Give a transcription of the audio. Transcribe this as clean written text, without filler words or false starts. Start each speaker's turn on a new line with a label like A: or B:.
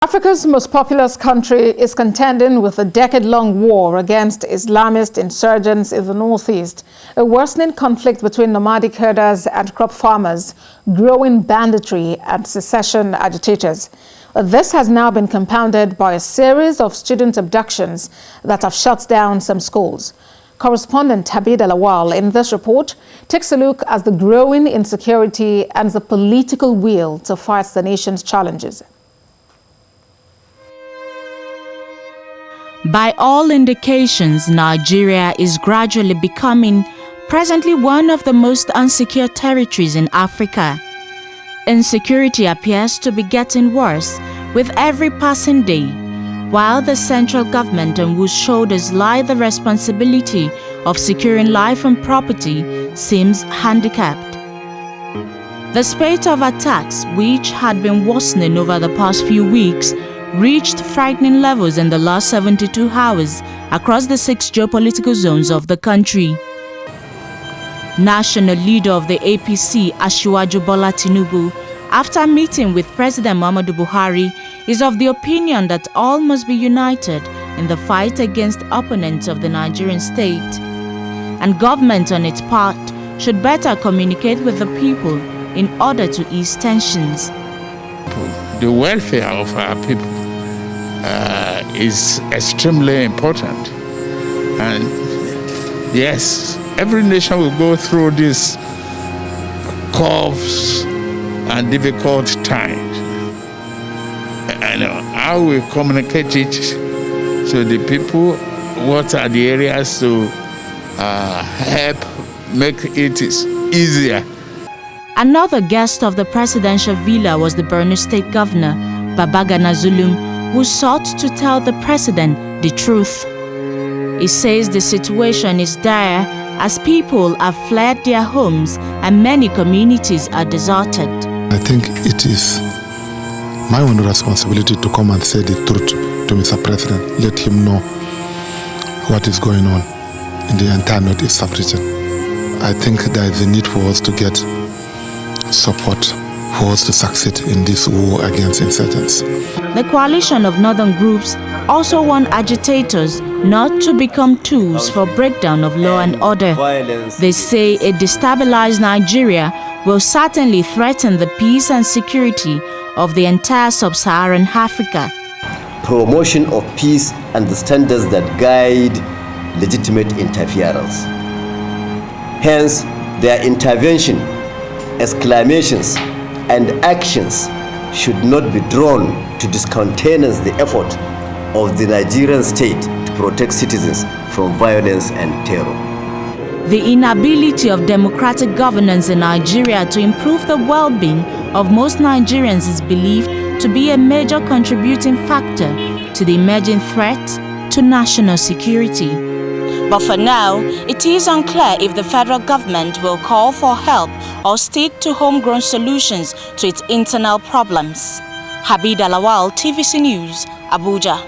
A: Africa's most populous country is contending with a decade-long war against Islamist insurgents in the northeast, a worsening conflict between nomadic herders and crop farmers, growing banditry and secession agitators. This has now been compounded by a series of student abductions that have shut down some schools. Correspondent ABDUL-AZEEZ in this report takes a look at the growing insecurity and the political will to fight the nation's challenges.
B: By all indications, Nigeria is gradually becoming presently one of the most unsecure territories in Africa. Insecurity appears to be getting worse with every passing day, while the central government on whose shoulders lie the responsibility of securing life and property seems handicapped. The spate of attacks, which had been worsening over the past few weeks, reached frightening levels in the last 72 hours across the 6 geopolitical zones of the country. National leader of the APC, ASIWAJU Bola Tinubu, after meeting with President Muhammadu Buhari, is of the opinion that all must be united in the fight against opponents of the Nigerian state, and government on its part should better communicate with the people in order to ease tensions.
C: The welfare of our people is extremely important, and yes, every nation will go through these curves and difficult times. And how we communicate it to the people, what are the areas to help make it easier.
B: Another guest of the presidential villa was the Borno State Governor, Babagana Zulum, who sought to tell the president the truth. He says the situation is dire as people have fled their homes and many communities are deserted.
D: I think it is my own responsibility to come and say the truth to Mr. President, let him know what is going on in the entire Northeast sub-region. I think there is a need for us to get support for us to succeed in this war against insurgents.
B: The coalition of northern groups also want agitators not to become tools for breakdown of law and order. They say a destabilized Nigeria will certainly threaten the peace and security of the entire sub-Saharan Africa.
E: Promotion of peace and the standards that guide legitimate interference. Hence, their intervention, exclamations, and actions should not be drawn to discountenance the effort of the Nigerian state to protect citizens from violence and terror.
B: The inability of democratic governance in Nigeria to improve the well-being of most Nigerians is believed to be a major contributing factor to the emerging threat to national security. But for now, it is unclear if the federal government will call for help or stick to homegrown solutions to its internal problems. ABDUL-AZEEZ, TVC News, Abuja.